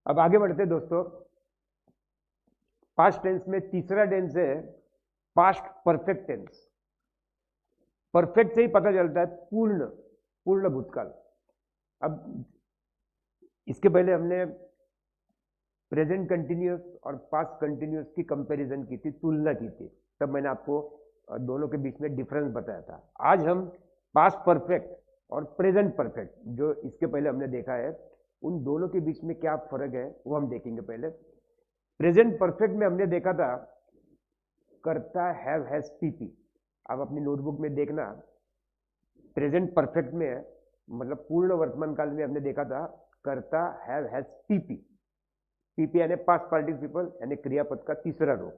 अब आगे बढ़ते हैं दोस्तों। पास्ट टेंस में तीसरा टेंस है पास्ट परफेक्ट टेंस। परफेक्ट से ही पता चलता है पूर्ण, पूर्ण भूतकाल। अब इसके पहले हमने प्रेजेंट कंटिन्यूअस और पास्ट कंटिन्यूअस की कंपैरिजन की थी, तुलना की थी। तब मैंने आपको दोनों के बीच में डिफरेंस बताया था। आज हम पास्ट परफेक्ट और प्रेजेंट परफेक्ट जो इसके पहले हमने देखा है, उन दोनों के बीच में क्या फर्क है वो हम देखेंगे। पहले प्रेजेंट परफेक्ट में हमने देखा था कर्ता हैव हैज पीपी। अब अपनी नोटबुक में देखना, प्रेजेंट परफेक्ट में मतलब पूर्ण वर्तमान काल में हमने देखा था कर्ता हैव हैज पीपी। पीपी यानी पास्ट पार्टिसिपल यानी क्रियापद का तीसरा रूप।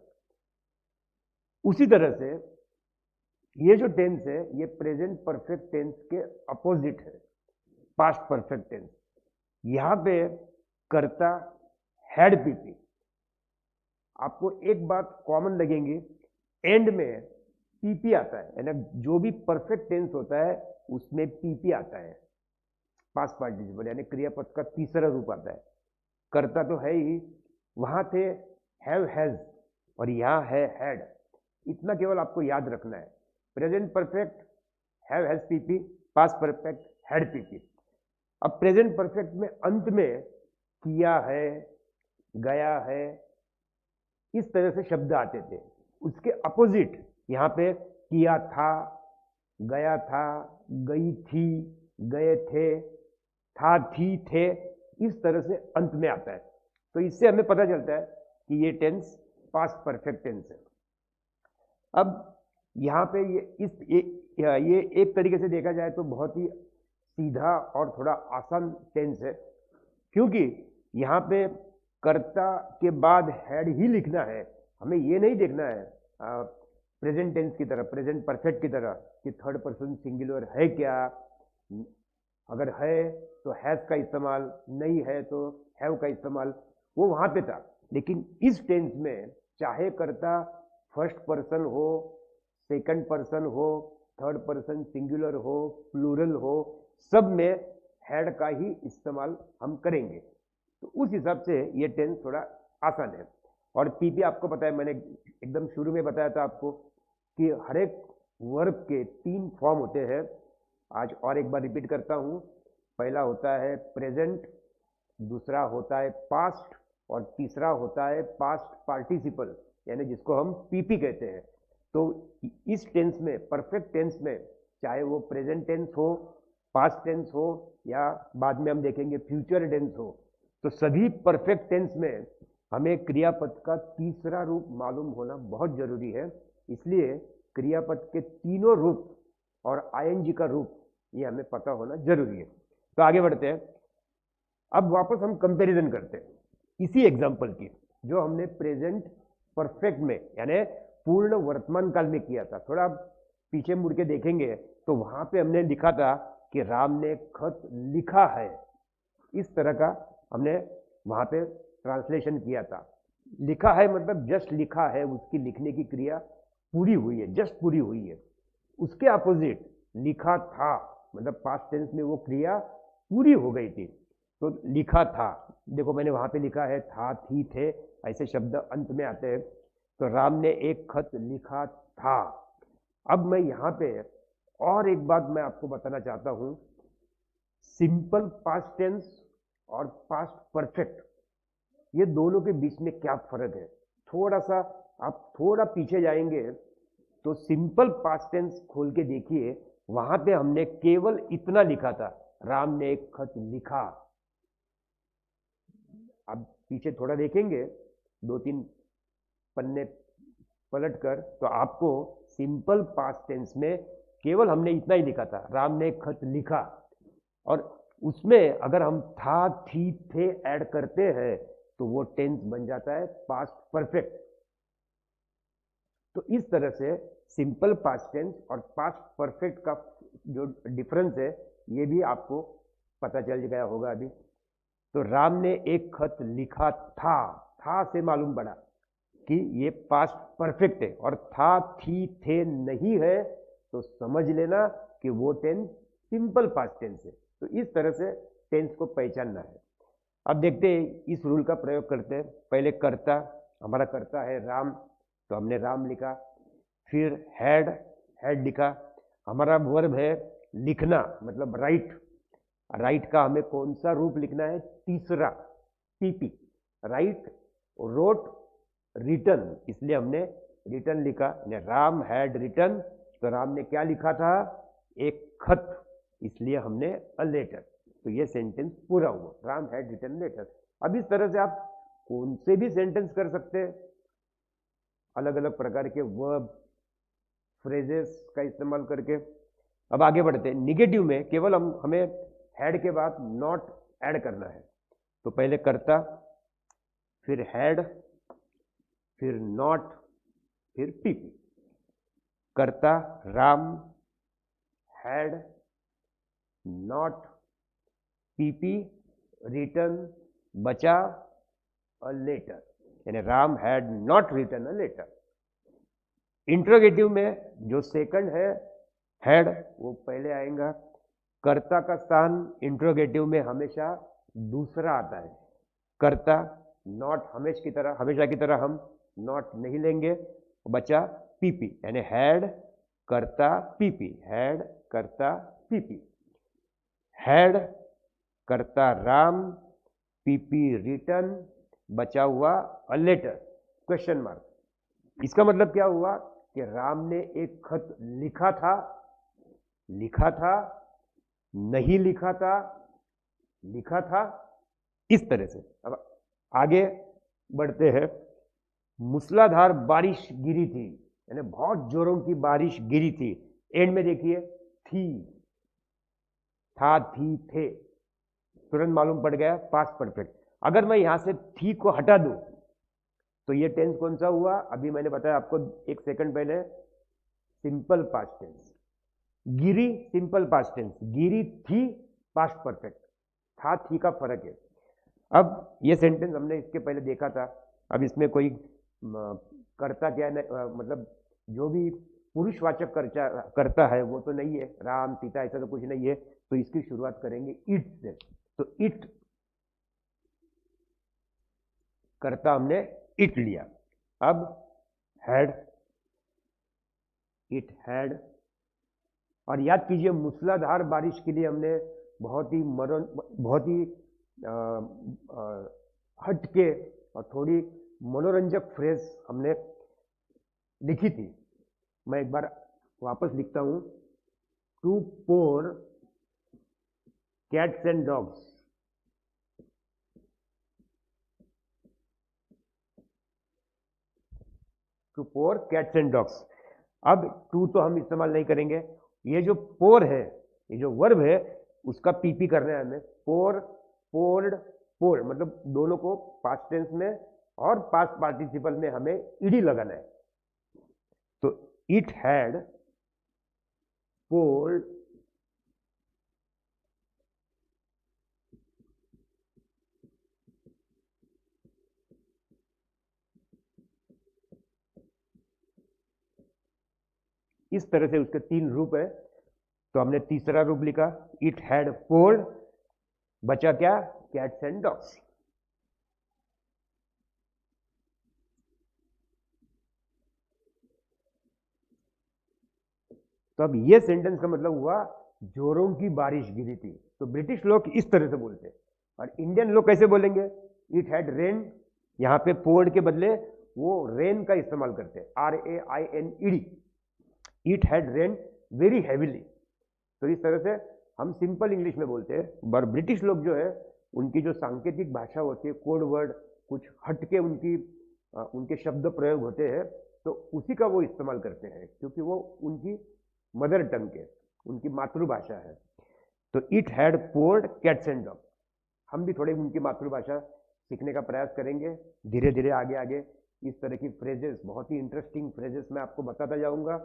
उसी तरह से ये जो टेंस है ये प्रेजेंट परफेक्ट टेंस के अपोजिट है, पास्ट परफेक्ट टेंस। यहां पे कर्ता हैड पीपी। आपको एक बात कॉमन लगेंगी, एंड में पीपी आता है, यानी जो भी परफेक्ट टेंस होता है उसमें पीपी आता है, पास्ट पार्टिसिपल यानी क्रियापद का तीसरा रूप आता है। कर्ता तो है ही, वहां थे हैव हैज और यहां है हैड। इतना केवल आपको याद रखना है। Present perfect have has PP, past perfect had PP. अब प्रेजेंट परफेक्ट में अंत में किया है, गया है, इस तरह से शब्द आते थे। उसके अपोजिट यहां पे किया था, गया था, गई थी, गए थे, था, थी, थे, इस तरह से अंत में आता है। तो इससे हमें पता चलता है कि ये टेंस पास्ट परफेक्ट टेंस है। अब यहां पे ये एक तरीके से देखा जाए तो बहुत ही सीधा और थोड़ा आसान टेंस है, क्योंकि यहां पे कर्ता के बाद हैड ही लिखना है। हमें ये नहीं देखना है प्रेजेंट टेंस की तरह, प्रेजेंट परफेक्ट की तरह कि थर्ड पर्सन सिंगुलर है क्या, अगर है तो हैज का इस्तेमाल, नहीं है तो हैव का इस्तेमाल, वो वहां पे था। लेकिन इस टेंस में चाहे कर्ता फर्स्ट पर्सन हो, सेकंड पर्सन हो, थर्ड पर्सन सिंगुलर हो, प्लूरल हो, सब में हैड का ही इस्तेमाल हम करेंगे। तो उस हिसाब से ये टेंस थोड़ा आसान है। और पीपी आपको पता है, मैंने एकदम शुरू में बताया था आपको कि हर एक वर्ब के 3 फॉर्म होते हैं। आज और एक बार रिपीट करता हूं। पहला होता है प्रेजेंट, दूसरा होता है पास्ट और तीसरा होता है पास्ट पार्टिसिपल यानी जिसको हम पीपी कहते हैं। तो इस टेंस में, परफेक्ट टेंस में, चाहे वो प्रेजेंट टेंस हो, पास्ट टेंस हो या बाद में हम देखेंगे फ्यूचर टेंस हो, तो सभी परफेक्ट टेंस में हमें क्रियापद का तीसरा रूप मालूम होना बहुत जरूरी है। इसलिए क्रियापद के तीनों रूप और आईएनजी का रूप ये हमें पता होना जरूरी है। तो आगे बढ़ते हैं। अब वापस हम कंपैरिजन करते हैं इसी एग्जांपल की जो हमने प्रेजेंट परफेक्ट में यानी पूर्ण वर्तमान काल में किया था। थोड़ा पीछे मुड़ के देखेंगे तो वहां पे हमने लिखा था कि राम ने खत लिखा है। इस तरह का हमने वहां पे ट्रांसलेशन किया था। लिखा है मतलब जस्ट लिखा है, उसकी लिखने की क्रिया पूरी हुई है, जस्ट पूरी हुई है। उसके अपोजिट लिखा था मतलब पास्ट टेंस में वो क्रिया पूरी हो गई थी, तो लिखा था। देखो मैंने वहां पे लिखा है था, थी, थे, ऐसे शब्द अंत में आते हैं। तो राम ने एक खत लिखा था। अब मैं यहां पे और एक बात मैं आपको बताना चाहता हूं, सिंपल पास्ट टेंस और पास्ट परफेक्ट, ये दोनों के बीच में क्या फर्क है। थोड़ा सा आप थोड़ा पीछे जाएंगे तो सिंपल पास्ट टेंस खोल के देखिए, वहां पे हमने केवल इतना लिखा था, राम ने एक खत लिखा। अब पीछे थोड़ा देखेंगे, 2-3 पन्ने पलटकर, तो आपको सिंपल पास्ट टेंस में केवल हमने इतना ही लिखा था, राम ने एक खत लिखा। और उसमें अगर हम था, थी, थे ऐड करते हैं तो वो टेंस बन जाता है पास्ट परफेक्ट। तो इस तरह से सिंपल पास्ट टेंस और पास्ट परफेक्ट का जो डिफरेंस है ये भी आपको पता चल गया होगा अभी। तो राम ने एक खत लिखा था से मालूम पड़ा कि ये पास्ट परफेक्ट है, और था, थी, थे नहीं है तो समझ लेना कि वो टेंस सिंपल पास्ट टेंस है। तो इस तरह से टेंस को पहचानना है। अब देखते हैं इस रूल का प्रयोग करते हैं। पहले कर्ता, हमारा कर्ता है राम, तो हमने राम लिखा। फिर हैड, हैड लिखा। हमारा वर्ब है लिखना, मतलब राइट। राइट का हमें कौन सा रूप लिखना है? तीसरा, पीपी। राइट, रोट, रिटर्न, इसलिए हमने रिटर्न लिखा। राम हैड रिटर्न, तो राम ने क्या लिखा था? एक खत, इसलिए हमने अ लेटर। तो ये सेंटेंस पूरा हुआ, राम हैड रिटन लेटर। अब इस तरह से आप कौन से भी सेंटेंस कर सकते हैं, अलग अलग प्रकार के वर्ब, फ्रेजेस का इस्तेमाल करके। अब आगे बढ़ते हैं। निगेटिव में केवल हमें हैड के बाद नॉट ऐड करना है। तो पहले कर्ता, फिर हैड, फिर नॉट, फिर पीपी। कर्ता Ram, had, not, PP, return, बचा अ लेटर, यानी Ram had not written a letter. Interrogative में जो सेकंड है हैड, वो पहले आएगा। कर्ता का स्थान इंट्रोगेटिव में हमेशा दूसरा आता है। कर्ता, नॉट, हमेशा की तरह हम नॉट नहीं लेंगे, बचा पीपी, यानी हैड कर्ता पीपी, हैड कर्ता पीपी। हैड कर्ता राम, पीपी रिटर्न, बचा हुआ अ लेटर, क्वेश्चन मार्क। इसका मतलब क्या हुआ कि राम ने एक खत लिखा था, नहीं लिखा था, लिखा था, इस तरह से। अब आगे बढ़ते हैं। मूसलाधार बारिश गिरी थी, यानी बहुत जोरों की बारिश गिरी थी। एंड में देखिए थी, था, थी, थे, तुरंत मालूम पड़ गया पास्ट परफेक्ट। अगर मैं यहां से थी को हटा दूं तो ये टेंस कौन सा हुआ? अभी मैंने बताया आपको एक सेकंड पहले, सिंपल पास्ट टेंस। गिरी सिंपल पास्ट टेंस, गिरी थी पास्ट परफेक्ट। था थी का फर्क है। अब ये सेंटेंस हमने इसके पहले देखा था। अब इसमें कोई करता क्या मतलब जो भी पुरुषवाचक करता है वो तो नहीं है, राम सीता ऐसा तो कुछ नहीं है। तो इसकी शुरुआत करेंगे इट से। तो इट करता हमने इट लिया। अब हैड, इट हैड। और याद कीजिए मूसलाधार बारिश के लिए हमने बहुत ही हटके और थोड़ी मनोरंजक फ्रेज हमने लिखी थी। मैं एक बार वापस लिखता हूं। To pour cats and dogs, to pour cats and dogs. अब टू तो हम इस्तेमाल नहीं करेंगे। ये जो पोर है, ये जो वर्ब है, उसका पीपी करना है हमें। पोर, पोर्ड, पोर्ड, मतलब दोनों को पास्ट टेंस में और पास्ट पार्टिसिपल में हमें ईडी लगाना है। तो इट हैड पोर्ड इस तरह से उसके तीन रूप है। तो हमने तीसरा रूप लिखा, इट हैड पोर्ड। बचा क्या? Cats and dogs. तो अब ये सेंटेंस का मतलब हुआ जोरों की बारिश गिरी थी। तो ब्रिटिश लोग इस तरह से बोलते हैं, और इंडियन लोग कैसे बोलेंगे? इट हैड रेन, यहां पे पोर्ड के बदले वो रेन का इस्तेमाल करते हैं, RAINED। It had rain very heavily. तो इस तरह से हम सिंपल इंग्लिश में बोलते हैं। पर ब्रिटिश लोग जो है, उनकी जो सांकेतिक भाषा होती है, कोड वर्ड, कुछ हटके उनके शब्द प्रयोग होते हैं, तो उसी का वो इस्तेमाल करते हैं, क्योंकि वो उनकी मदर टंग के, उनकी मातृभाषा है। तो it had poured cats and dog. हम भी थोड़ी उनकी मातृभाषा सीखने का प्रयास करेंगे धीरे धीरे आगे आगे। इस तरह की फ्रेजेस, बहुत ही इंटरेस्टिंग फ्रेजेस मैं आपको बताता जाऊंगा,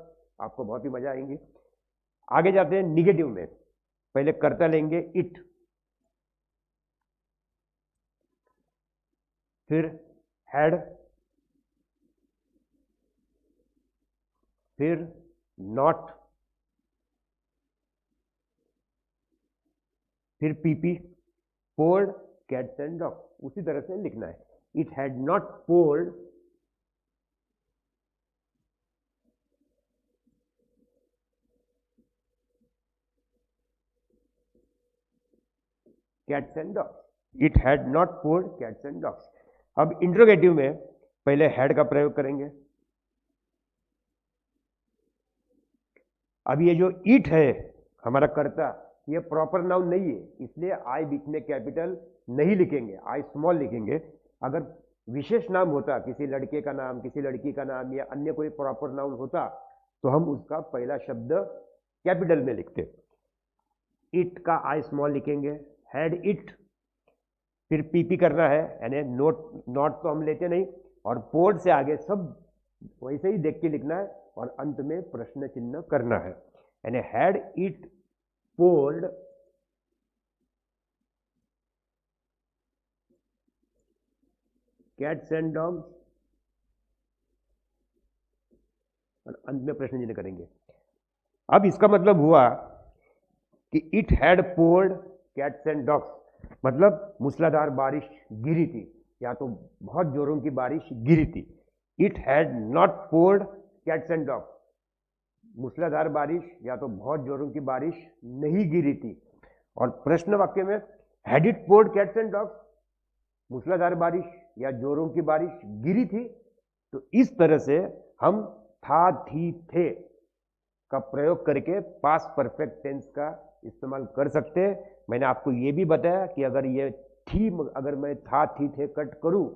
आपको बहुत ही मजा आएंगी। आगे जाते हैं निगेटिव में। पहले कर्ता लेंगे इट, फिर हैड, फिर नॉट, फिर PP, poured cats and dogs, उसी तरह से लिखना है. It had not poured cats and dogs. It had not poured cats and dogs. अब इंट्रोगेटिव में पहले had का प्रयोग करेंगे. अब ये जो इट है हमारा कर्ता, ये प्रॉपर नाउन नहीं है, इसलिए आई बीच में कैपिटल नहीं लिखेंगे, आई स्मॉल लिखेंगे. अगर विशेष नाम होता, किसी लड़के का नाम, किसी लड़की का नाम या अन्य कोई प्रॉपर नाउन होता, तो हम उसका पहला शब्द कैपिटल में लिखते. इट का आई स्मॉल लिखेंगे, हैड इट, फिर पीपी करना है, यानी नॉट तो हम लेते नहीं, और पोर्ड से आगे सब वैसे ही देख के लिखना है, और अंत में प्रश्न चिन्ह करना है. यानी had it poured cats and dogs, और अंत में प्रश्न चिन्ह करेंगे. अब इसका मतलब हुआ कि it had poured cats and dogs, मतलब मूसलाधार बारिश गिरी थी, या तो बहुत जोरों की बारिश गिरी थी. It had not poured cats and dogs, मूसलाधार बारिश या तो बहुत जोरों की बारिश नहीं गिरी थी. और प्रश्न वाक्य में had it poured cats and dogs, मूसलाधार बारिश या जोरों की बारिश गिरी थी. तो इस तरह से हम था, थी, थे का प्रयोग करके पास्ट परफेक्ट टेंस का इस्तेमाल कर सकते हैं. मैंने आपको ये भी बताया कि अगर ये थी, अगर मैं था, थी, थे कट करूं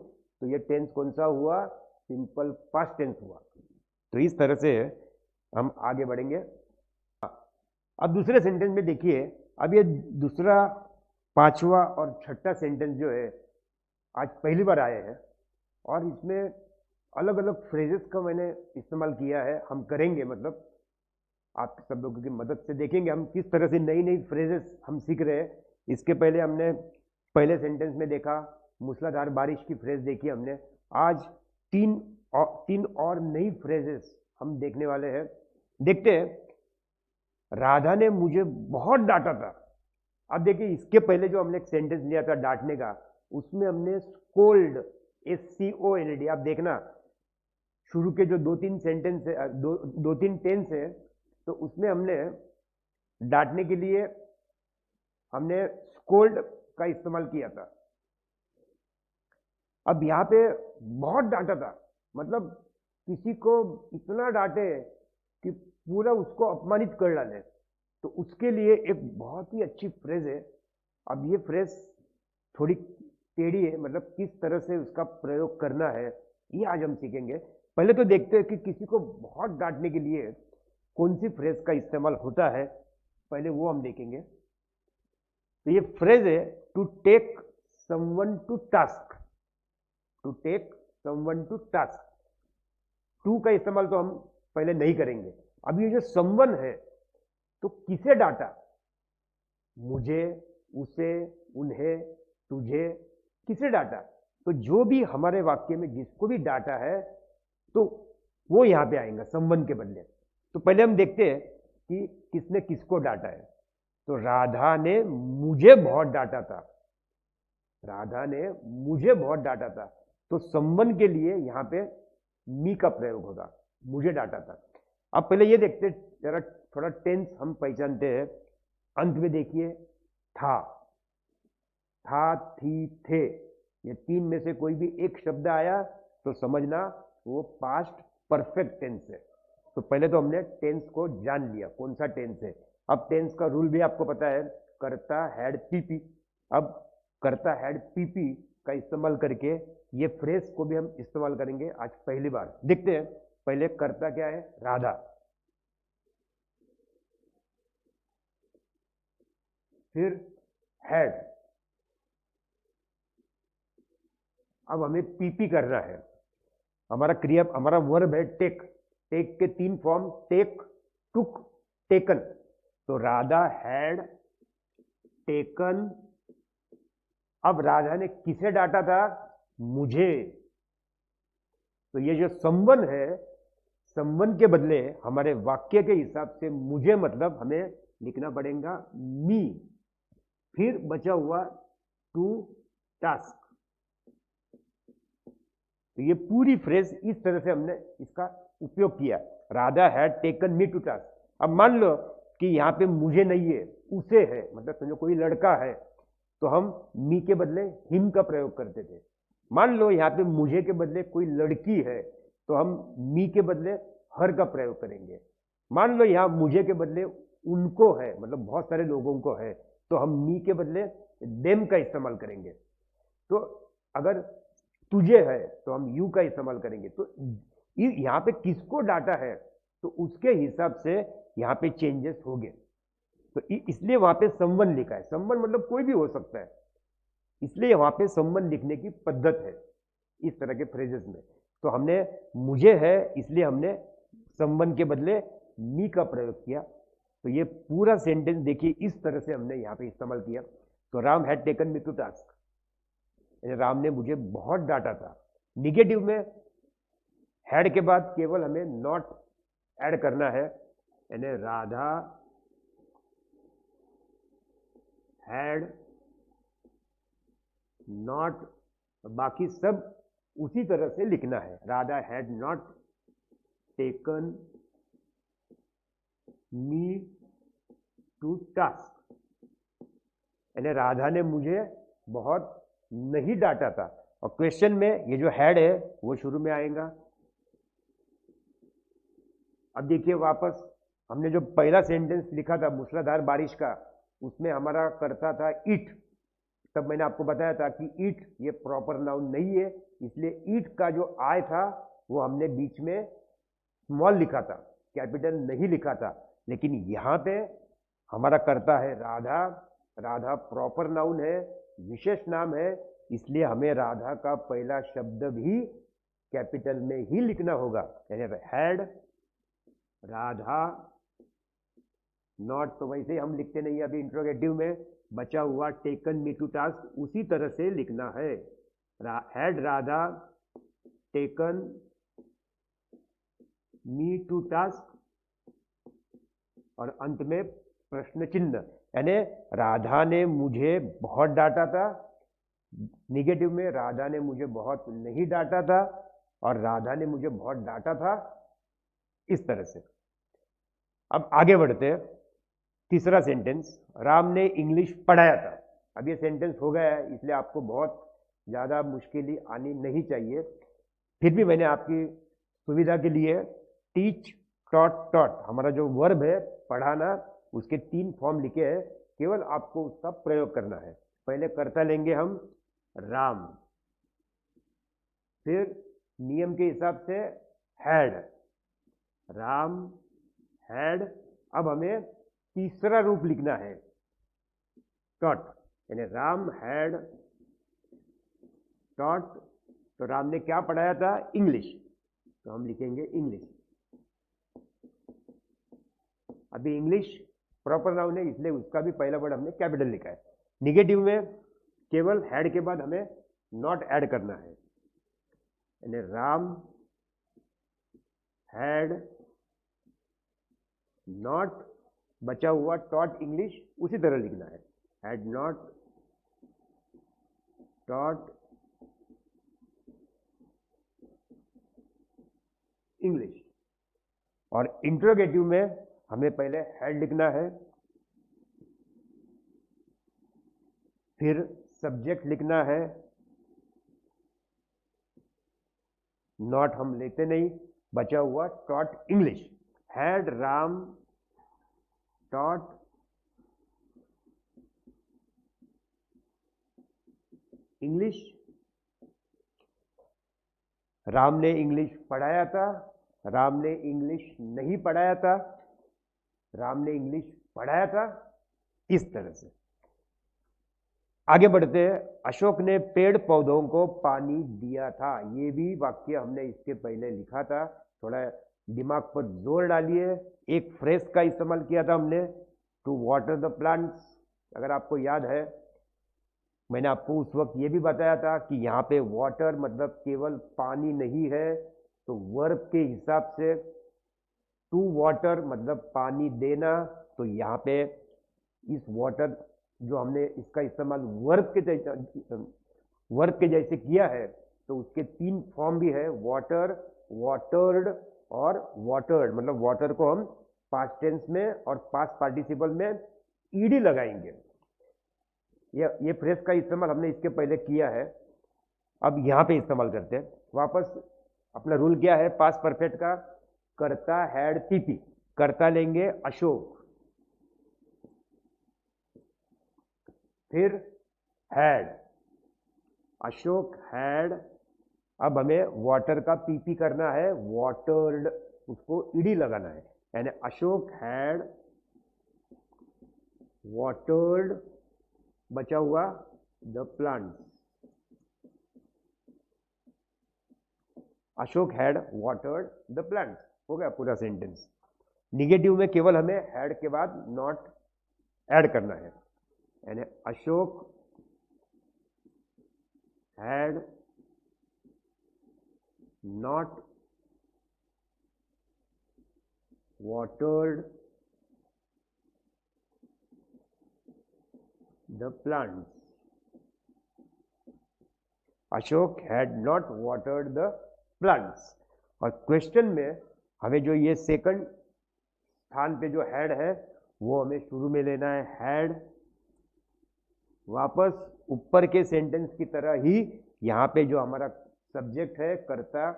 तो ये टेंस कौन सा हुआ, सिंपल पास्ट टेंस हुआ. तो इस तरह से हम आगे बढ़ेंगे. अब दूसरे सेंटेंस में देखिए, अब ये दूसरा, पांचवा और छठा सेंटेंस जो है आज पहली बार आए हैं, और इसमें अलग अलग फ्रेजेस का मैंने इस्तेमाल किया है. हम करेंगे, मतलब आप सब लोगों की मदद से देखेंगे हम किस तरह से नई नई फ्रेजेस हम सीख रहे हैं. इसके पहले हमने पहले सेंटेंस में देखा मूसलाधार बारिश की फ्रेज देखी हमने. आज तीन और नई फ्रेजेस हम देखने वाले हैं. देखते हैं. राधा ने मुझे बहुत डांटा था. अब देखिए, इसके पहले जो हमने एक सेंटेंस लिया था डांटने का, उसमें हमने स्कोल्ड, SCOLD, आप देखना शुरू के जो दो तीन सेंटेंस है, दो तीन टेंस है, तो उसमें हमने डांटने के लिए हमने स्कोल्ड का इस्तेमाल किया था. अब यहां पे बहुत डांटा था, मतलब किसी को इतना डांटे कि पूरा उसको अपमानित कर डाले, तो उसके लिए एक बहुत ही अच्छी फ्रेज है. अब ये फ्रेज थोड़ी टेढ़ी है, मतलब किस तरह से उसका प्रयोग करना है ये आज हम सीखेंगे. पहले तो देखते हैं कि किसी को बहुत डांटने के लिए कौन सी फ्रेज का इस्तेमाल होता है, पहले वो हम देखेंगे. तो ये फ्रेज है to take someone to task. To take someone to task, to का इस्तेमाल तो हम पहले नहीं करेंगे. अब ये जो समवन है, तो किसे डांटा, मुझे, उसे, उन्हें, तुझे, किसे डांटा. तो जो भी हमारे वाक्य में जिसको भी डांटा है, तो वो यहां पे आएगा समवन के बदले. तो पहले हम देखते हैं कि किसने किसको डांटा है. तो राधा ने मुझे बहुत डांटा था. राधा ने मुझे बहुत डांटा था, तो समवन के लिए यहां पे मी का प्रयोग होगा, मुझे डांटा था. अब पहले ये देखते जरा, थोड़ा टेंस हम पहचानते हैं. अंत में देखिए, था, थी, थे, ये तीन में से कोई भी एक शब्द आया तो समझना वो पास्ट परफेक्ट टेंस है. तो पहले तो हमने टेंस को जान लिया कौन सा टेंस है. अब टेंस का रूल भी आपको पता है, करता हैड पीपी. अब करता हैड पीपी का इस्तेमाल करके ये फ्रेज को भी हम इस्तेमाल करेंगे आज पहली बार. देखते हैं. पहले करता क्या है, राधा, फिर हैड. अब हमें पीपी करना है. हमारा क्रिया, हमारा वर्ब है टेक. टेक के तीन फॉर्म, टेक, टुक, टेकन. तो राधा हैड टेकन. अब राधा ने किसे डांटा था, मुझे. तो ये जो समवन है, समवन के बदले हमारे वाक्य के हिसाब से मुझे मतलब हमें लिखना पड़ेगा मी. फिर बचा हुआ टू, टास्क। तो ये पूरी फ्रेज इस तरह से हमने इसका उपयोग किया, Radha had taken me to task. अब मान लो कि यहाँ पे मुझे नहीं है, उसे है, मतलब समझो कोई लड़का है, तो हम मी के बदले हिम का प्रयोग करते थे। मान लो यहाँ पे मुझे के बदले कोई लड़की है, तो हम मी के बदले हर का प्रयोग करेंगे। मान लो यहाँ मुझे के बदले उनको है, मतलब बहुत सारे लोगों को है, तो हम मी के बदले देम का इस्तेमाल करेंगे। तो अगर तुझे है तो हम यू का इस्तेमाल करेंगे। तो यहाँ पे किसको डाटा है तो उसके हिसाब से यहाँ पे चेंजेस हो गए। तो इसलिए वहां पे समवन लिखा है। समवन मतलब कोई भी हो सकता है, इसलिए वहां पे समवन लिखने की पद्धत है इस तरह के फ्रेजेस में। तो हमने मुझे है इसलिए हमने समवन के बदले मी का प्रयोग किया। तो ये पूरा सेंटेंस देखिए इस तरह से हमने यहाँ पे इस्तेमाल किया। तो Ram had taken me to task, राम ने मुझे बहुत डांटा था। निगेटिव में हैड के बाद केवल हमें नॉट ऐड करना है, यानी राधा हैड नॉट, बाकी सब उसी तरह से लिखना है। Radha had not taken me to task, यानी राधा ने मुझे बहुत नहीं डांटा था। और क्वेश्चन में ये जो हैड है वो शुरू में आएगा। अब देखिए वापस हमने जो पहला सेंटेंस लिखा था मूसलाधार बारिश का, उसमें हमारा कर्ता था इट। तब मैंने आपको बताया था कि इट ये प्रॉपर नाउन नहीं है, इसलिए इट का जो आई था वो हमने बीच में स्मॉल लिखा था, कैपिटल नहीं लिखा था। लेकिन यहाँ पे हमारा कर्ता है राधा, राधा प्रॉपर नाउन है, विशेष नाम है, इसलिए हमें राधा का पहला शब्द भी कैपिटल में ही लिखना होगा। यानी हैड राधा नॉट, तो वैसे हम लिखते नहीं अभी इंट्रोगेटिव में, बचा हुआ टेकन मी टू टास्क उसी तरह से लिखना है। Had Radha taken me to task, और अंत में प्रश्न चिन्ह, यानी राधा ने मुझे बहुत डांटा था। निगेटिव में राधा ने मुझे बहुत नहीं डांटा था, और राधा ने मुझे बहुत डांटा था, इस तरह से। अब आगे बढ़ते हैं। तीसरा सेंटेंस, राम ने इंग्लिश पढ़ाया था। अब ये सेंटेंस हो गया है, इसलिए आपको बहुत ज़्यादा मुश्किल आनी नहीं चाहिए। फिर भी मैंने आपकी सुविधा के लिए टीच टॉट टॉट, हमारा जो वर्ब है पढ़ाना, उसके 3 फॉर्म लिखे हैं, केवल आपको उसका प्रयोग करना है। पहले कर्ता लेंगे हम राम, फिर नियम के हिसाब से हैड, राम हैड। अब हमें तीसरा रूप लिखना है टॉट, यानी राम हैड टॉट। तो राम ने क्या पढ़ाया था? इंग्लिश, तो हम लिखेंगे इंग्लिश। अभी इंग्लिश प्रॉपर नाउन है, इसलिए उसका भी पहला वर्ड हमने कैपिटल लिखा है। निगेटिव में केवल हैड के बाद हमें नॉट ऐड करना है, यानी राम हैड नॉट, बचा हुआ टॉट इंग्लिश उसी तरह लिखना है, हैड नॉट टॉट इंग्लिश। और इंट्रोगेटिव में हमें पहले हैड लिखना है, फिर सब्जेक्ट लिखना है, नॉट हम लेते नहीं, बचा हुआ taught English. Had Ram taught English, Ram ने इंग्लिश पढ़ाया था, राम ने इंग्लिश नहीं पढ़ाया था, राम ने इंग्लिश पढ़ाया था, इस तरह से। आगे बढ़ते हैं। अशोक ने पेड़ पौधों को पानी दिया था। ये भी वाक्य हमने इसके पहले लिखा था, थोड़ा दिमाग पर जोर डालिए। एक फ्रेज का इस्तेमाल किया था हमने, टू वाटर द प्लांट्स। अगर आपको याद है, मैंने आपको उस वक्त ये भी बताया था कि यहाँ पे वाटर मतलब केवल पानी नहीं है, तो वर्ब के हिसाब से टू वाटर मतलब पानी देना। तो यहाँ पे इस वाटर जो हमने इसका इस्तेमाल वर्ब के वर्ब के जैसे किया है तो उसके 3 फॉर्म भी है, वाटर, वाटर्ड और वाटर्ड। मतलब वाटर को हम पास्ट टेंस में और पास्ट पार्टिसिपल में ईडी लगाएंगे। ये फ्रेज का इस्तेमाल हमने इसके पहले किया है, अब यहां पे इस्तेमाल करते हैं। वापस अपना रूल क्या है पास्ट परफेक्ट का, करता हैड पीपी, करता लेंगे अशोक, फिर हैड, अशोक हैड। अब हमें वाटर का पीपी करना है, वाटर्ड, उसको ईडी लगाना है, यानी अशोक हैड वाटर्ड, बचा हुआ the plant, Ashok had watered the plant. हो गया पूरा सेंटेंस। निगेटिव में केवल हमें हैड के बाद नॉट ऐड करना है, यानी Ashok had not watered the plants. Ashok had not watered the plants। और क्वेश्चन में हमें जो ये सेकंड स्थान पे जो हैड है वो हमें शुरू में लेना है, हैड। वापस ऊपर के सेंटेंस की तरह ही यहाँ पे जो हमारा सब्जेक्ट है कर्ता,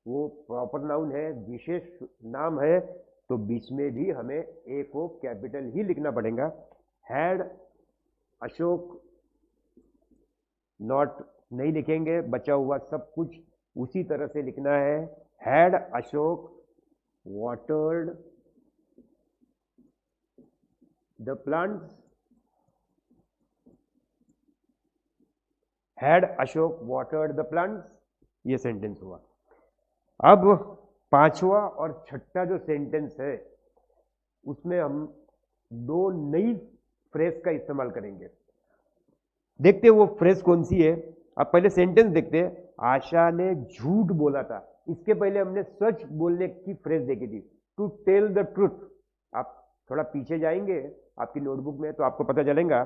वो प्रॉपर नाउन है, विशेष नाम है, तो बीच में भी हमें ए को कैपिटल ही लिखना पड़ेगा। हैड अशोक नॉट नहीं लिखेंगे, बचा हुआ सब कुछ उसी तरह से लिखना है। Had Ashok watered the plants, had Ashok watered the plants, ये सेंटेंस हुआ। अब पांचवा और छठा जो सेंटेंस है उसमें हम दो नई फ्रेज का इस्तेमाल करेंगे। देखते हैं वो फ्रेज कौन सी है। अब पहले सेंटेंस देखते हैं। आशा ने झूठ बोला था, इसके पहले हमने सच बोलने की फ्रेज देखी थी, टू टेल द ट्रूथ। आप थोड़ा पीछे जाएंगे आपकी नोटबुक में तो आपको पता चलेगा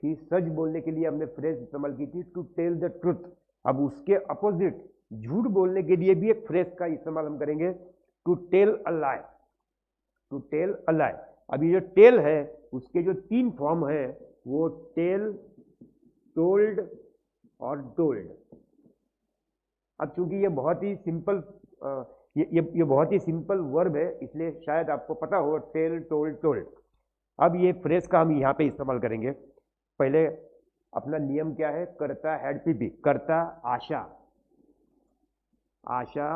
कि सच बोलने के लिए हमने फ्रेज इस्तेमाल की थी, टू टेल द ट्रूथ। अब उसके अपोजिट झूठ बोलने के लिए भी एक फ्रेज का इस्तेमाल हम करेंगे, to tell a lie, to tell a lie. अब ये जो टेल है उसके जो 3 फॉर्म है वो टेल, टोल्ड और टोल्ड। अब चूंकि ये बहुत ही सिंपल ये बहुत ही सिंपल वर्ब है इसलिए शायद आपको पता हो, टेल, टोल्ड, टोल्ड। अब ये फ्रेज का हम यहाँ पे इस्तेमाल करेंगे। पहले अपना नियम क्या है, कर्ता हैड पीपी, कर्ता आशा, आशा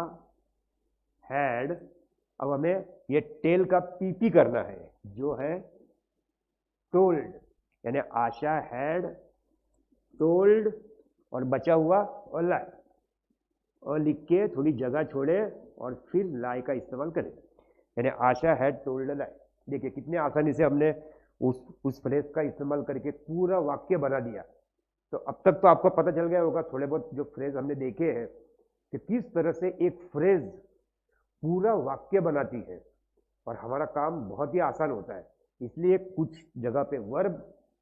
हैड। अब हमें ये टेल का पीपी करना है जो है टोल्ड, यानी आशा हैड टोल्ड और बचा हुआ और लाई, और लिख के थोड़ी जगह छोड़े और फिर लाई का इस्तेमाल करें, यानी आशा हैड टोल्ड लाई। देखिए कितने आसानी से हमने उस फ्रेज का इस्तेमाल करके पूरा वाक्य बना दिया। तो अब तक तो आपको पता चल गया होगा थोड़े बहुत जो फ्रेज हमने देखे हैं कि किस तरह से एक फ्रेज पूरा वाक्य बनाती है, और हमारा काम बहुत ही आसान होता है। इसलिए कुछ जगह पे वर्ब,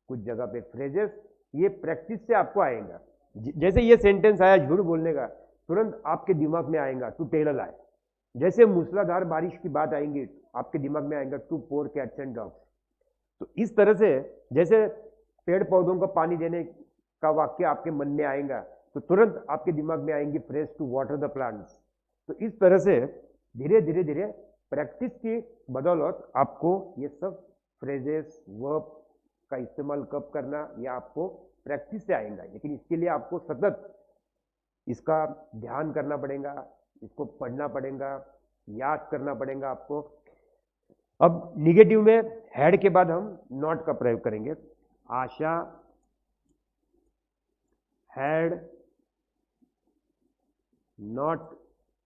कुछ जगह पे फ्रेजेस, ये प्रैक्टिस से आपको आएगा। जैसे ये सेंटेंस आया झूठ बोलने का, तुरंत आपके दिमाग में आएगा टू टेल अ लाई। जैसे मूसलाधार बारिश की बात आएंगी आपके दिमाग में आएगा to pour cats and dogs. तो इस तरह से जैसे पेड़ पौधों को पानी देने का वाक्य आपके मन में आएगा तो तुरंत आपके दिमाग में आएंगी phrase to water the plants. तो इस तरह से धीरे धीरे धीरे प्रैक्टिस की बदौलत आपको ये सब फ्रेजेस, वर्ब का इस्तेमाल कब करना यह आपको प्रैक्टिस से आएगा। लेकिन इसके लिए आपको सतत इसका ध्यान करना पड़ेगा, इसको पढ़ना पड़ेगा, याद करना पड़ेगा आपको। अब निगेटिव में हैड के बाद हम नॉट का प्रयोग करेंगे। आशा हैड नॉट,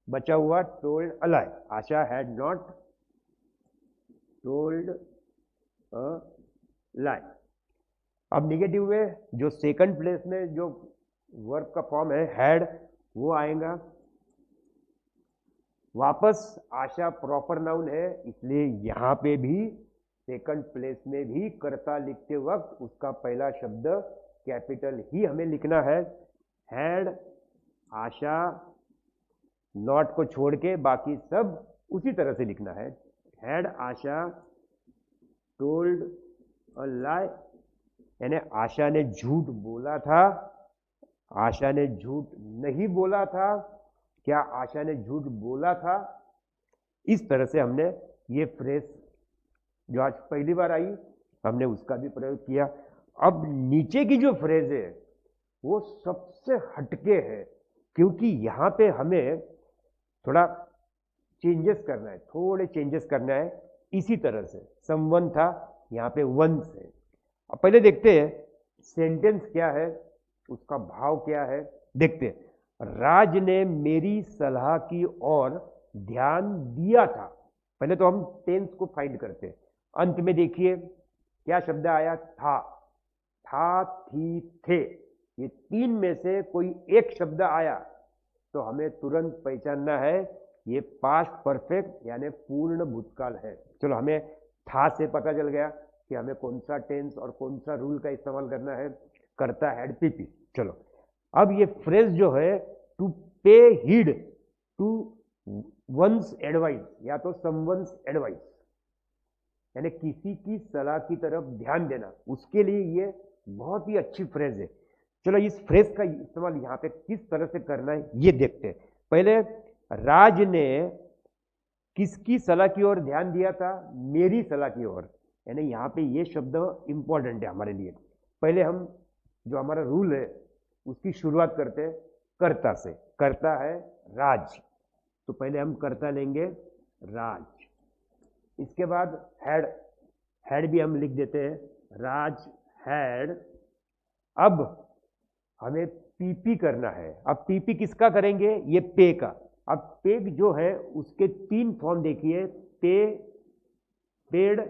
बचा हुआ told a lie, Asha had not told a lie. अब निगेटिव में जो सेकंड प्लेस में जो वर्ब का फॉर्म है हैड वो आएगा। वापस आशा प्रॉपर नाउन है इसलिए यहां पे भी सेकंड प्लेस में भी कर्ता लिखते वक्त उसका पहला शब्द कैपिटल ही हमें लिखना है। हैड, आशा, नॉट को छोड़ के बाकी सब उसी तरह से लिखना है। हैड आशा टोल्ड अ लाई, यानी आशा ने झूठ बोला था, आशा ने झूठ नहीं बोला था, क्या आशा ने झूठ बोला था। इस तरह से हमने ये फ्रेज जो आज पहली बार आई हमने उसका भी प्रयोग किया। अब नीचे की जो फ्रेज है वो सबसे हटके है, क्योंकि यहाँ पे हमें थोड़ा चेंजेस करना है, थोड़े चेंजेस करना है। इसी तरह से समवन था, यहाँ पे वंस है। अब पहले देखते हैं सेंटेंस क्या है, उसका भाव क्या है, देखते हैं। राज ने मेरी सलाह की ओर ध्यान दिया था। पहले तो हम टेंस को फाइंड करते हैं। अंत में देखिए क्या शब्द आया, था, थी, थे। ये तीन में से कोई एक शब्द आया तो हमें तुरंत पहचानना है ये पास्ट परफेक्ट यानी पूर्ण भूतकाल है। चलो हमें था से पता चल गया कि हमें कौन सा टेंस और कौन सा रूल का इस्तेमाल करना है, करता हैड पीपी। चलो अब ये फ्रेज जो है टू पे हीड टू वंस एडवाइस या तो समवंस एडवाइस, यानी किसी की सलाह की तरफ ध्यान देना, उसके लिए ये बहुत ही अच्छी फ्रेज है। चलो इस फ्रेज का इस्तेमाल यहाँ पे किस तरह से करना है ये देखते हैं। पहले राज ने किसकी सलाह की ओर ध्यान दिया था, मेरी सलाह की ओर, यानी यहाँ पे ये शब्द इंपॉर्टेंट है हमारे लिए। पहले हम जो हमारा रूल है उसकी शुरुआत करते हैं कर्ता से। कर्ता है राज, तो पहले हम कर्ता लेंगे राज। इसके बाद हैड, हैड भी हम लिख देते हैं, राज हैड। अब हमें पीपी करना है। अब पीपी किसका करेंगे, ये पे का। अब पे जो है उसके तीन फॉर्म देखिए, पे, पेड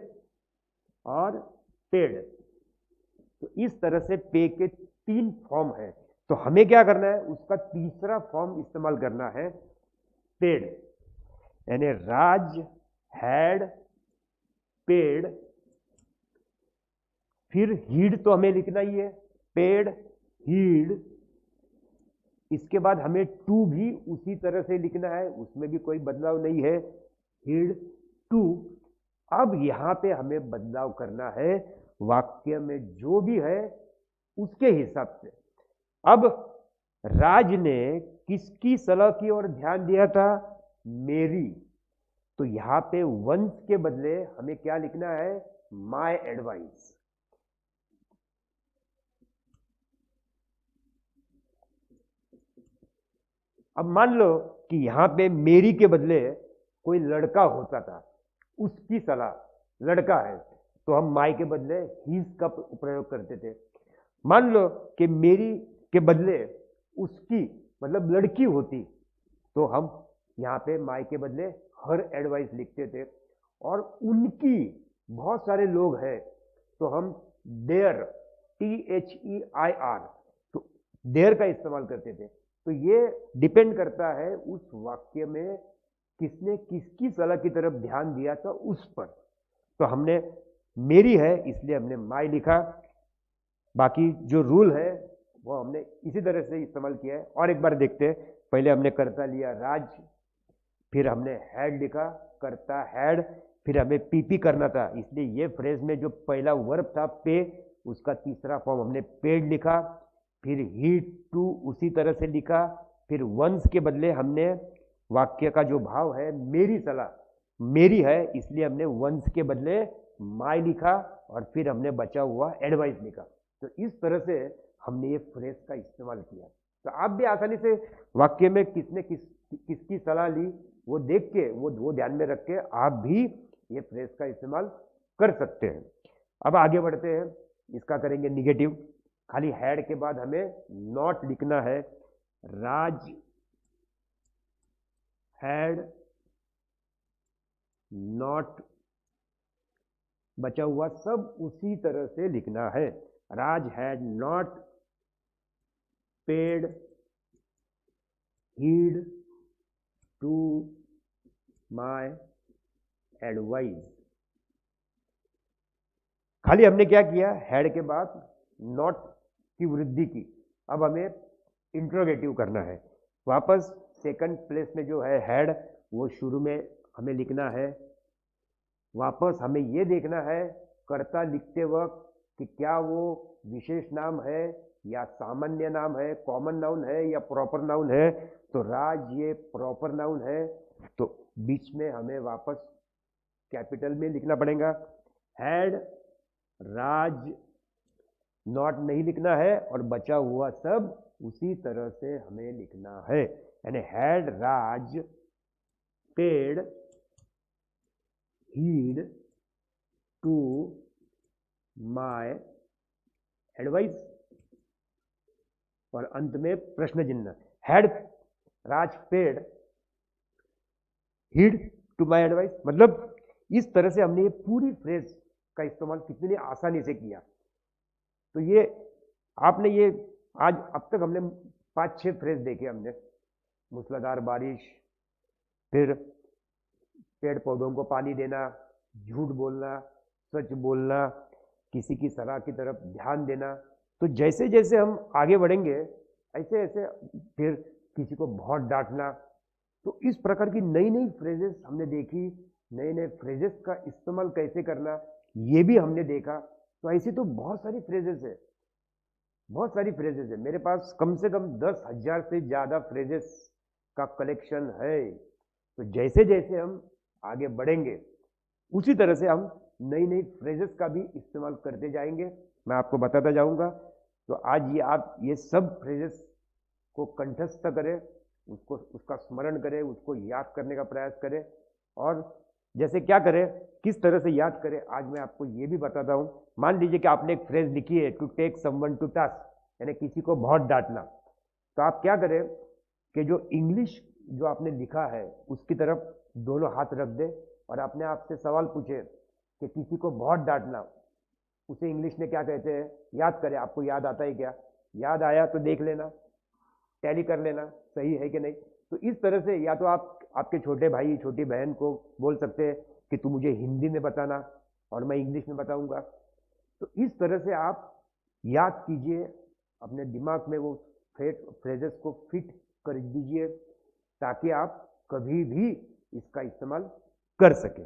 और पेड। तो इस तरह से पे के तीन फॉर्म है, तो हमें क्या करना है, उसका तीसरा फॉर्म इस्तेमाल करना है, पेड। यानी राज हैड पेड, फिर हीड तो हमें लिखना ही है, पेड हीड। इसके बाद हमें टू भी उसी तरह से लिखना है, उसमें भी कोई बदलाव नहीं है, हीड टू। अब यहां पे हमें बदलाव करना है वाक्य में जो भी है उसके हिसाब से। अब राज ने किसकी सलाह की ओर ध्यान दिया था, मेरी। तो यहां पे वंस के बदले हमें क्या लिखना है, माय एडवाइस। अब मान लो कि यहां पे मेरी के बदले कोई लड़का होता था, उसकी सलाह, लड़का है तो हम माय के बदले हीज का प्रयोग करते थे। मान लो कि मेरी के बदले उसकी मतलब लड़की होती तो हम यहाँ पे माय के बदले हर एडवाइस लिखते थे। और उनकी बहुत सारे लोग हैं तो हम देयर, THEIR, तो देयर का इस्तेमाल करते थे। तो ये डिपेंड करता है उस वाक्य में किसने किसकी सलाह की तरफ ध्यान दिया था उस पर। तो हमने मेरी है इसलिए हमने माय लिखा, बाकी जो रूल है वो हमने इसी तरह से इस्तेमाल किया है। और एक बार देखते हैं, पहले हमने कर्ता लिया राज, फिर हमने हैड लिखा, कर्ता हैड, फिर हमें पीपी करना था, इसलिए ये फ्रेज में जो पहला वर्ब था पे, उसका तीसरा फॉर्म हमने पेड लिखा, फिर ही टू उसी तरह से लिखा, फिर वंस के बदले हमने वाक्य का जो भाव है मेरी सलाह, मेरी है इसलिए हमने वंस के बदले माय लिखा, और फिर हमने बचा हुआ एडवाइस लिखा। तो इस तरह से हमने ये फ्रेज का इस्तेमाल किया। तो आप भी आसानी से वाक्य में किसने किसकी सलाह ली वो देख के, वो ध्यान में रख के आप भी ये फ्रेज का इस्तेमाल कर सकते हैं। अब आगे बढ़ते हैं, इसका करेंगे निगेटिव। खाली हैड के बाद हमें नॉट लिखना है, राज हैड नॉट, बचा हुआ सब उसी तरह से लिखना है, Raj had not paid heed to my advice. खाली हमने क्या किया, हैड के बाद नॉट की वृद्धि की। अब हमें इंट्रोगेटिव करना है। वापस सेकंड प्लेस में जो है हैड, वो शुरू में हमें लिखना है। वापस हमें ये देखना है कर्ता लिखते वक्त कि क्या वो विशेष नाम है या सामान्य नाम है, कॉमन नाउन है या प्रॉपर नाउन है। तो राज ये प्रॉपर नाउन है, तो बीच में हमें वापस कैपिटल में लिखना पड़ेगा। हैड, राज, नॉट नहीं लिखना है और बचा हुआ सब उसी तरह से हमें लिखना है। यानी had Raj paid heed to my advice, और अंत में प्रश्न चिन्ह। Had Raj paid heed to my advice, मतलब इस तरह से हमने ये पूरी फ्रेज का इस्तेमाल कितनी आसानी से किया। तो ये आपने ये आज अब तक हमने 5-6 फ्रेज देखे हमने। मूसलाधार बारिश, फिर पेड़ पौधों को पानी देना, झूठ बोलना, सच बोलना, किसी की सलाह की तरफ ध्यान देना। तो जैसे जैसे हम आगे बढ़ेंगे ऐसे ऐसे, फिर किसी को बहुत डांटना। तो इस प्रकार की नई नई फ्रेजेस हमने देखी, नए नए फ्रेजेस का इस्तेमाल कैसे करना ये भी हमने देखा। तो ऐसी तो बहुत सारी फ्रेजेस है, बहुत सारी फ्रेजेस है। मेरे पास कम से कम 10,000 से ज़्यादा फ्रेजेस का कलेक्शन है। तो जैसे जैसे हम आगे बढ़ेंगे उसी तरह से हम नई नई फ्रेजेस का भी इस्तेमाल करते जाएंगे, मैं आपको बताता जाऊंगा। तो आज ये आप ये सब फ्रेजेस को कंठस्थ करें, उसको उसका स्मरण करें, उसको याद करने का प्रयास करें। और जैसे क्या करें, किस तरह से याद करें, आज मैं आपको ये भी बताता हूँ। मान लीजिए कि आपने एक फ्रेज लिखी है, to take someone to task, यानी किसी को बहुत डांटना। तो आप क्या करें कि जो इंग्लिश जो आपने लिखा है उसकी तरफ दोनों हाथ रख दे और अपने आप से सवाल पूछे कि किसी को बहुत डांटना उसे इंग्लिश में क्या कहते हैं। याद करें, आपको याद आता है क्या? याद आया तो देख लेना, टैली कर लेना सही है कि नहीं। तो इस तरह से या तो आप आपके छोटे भाई छोटी बहन को बोल सकते हैं कि तू मुझे हिंदी में बताना और मैं इंग्लिश में बताऊंगा। तो इस तरह से आप याद कीजिए, अपने दिमाग में वो फ्रेजेस को फिट कर दीजिए ताकि आप कभी भी इसका इस्तेमाल कर सकें।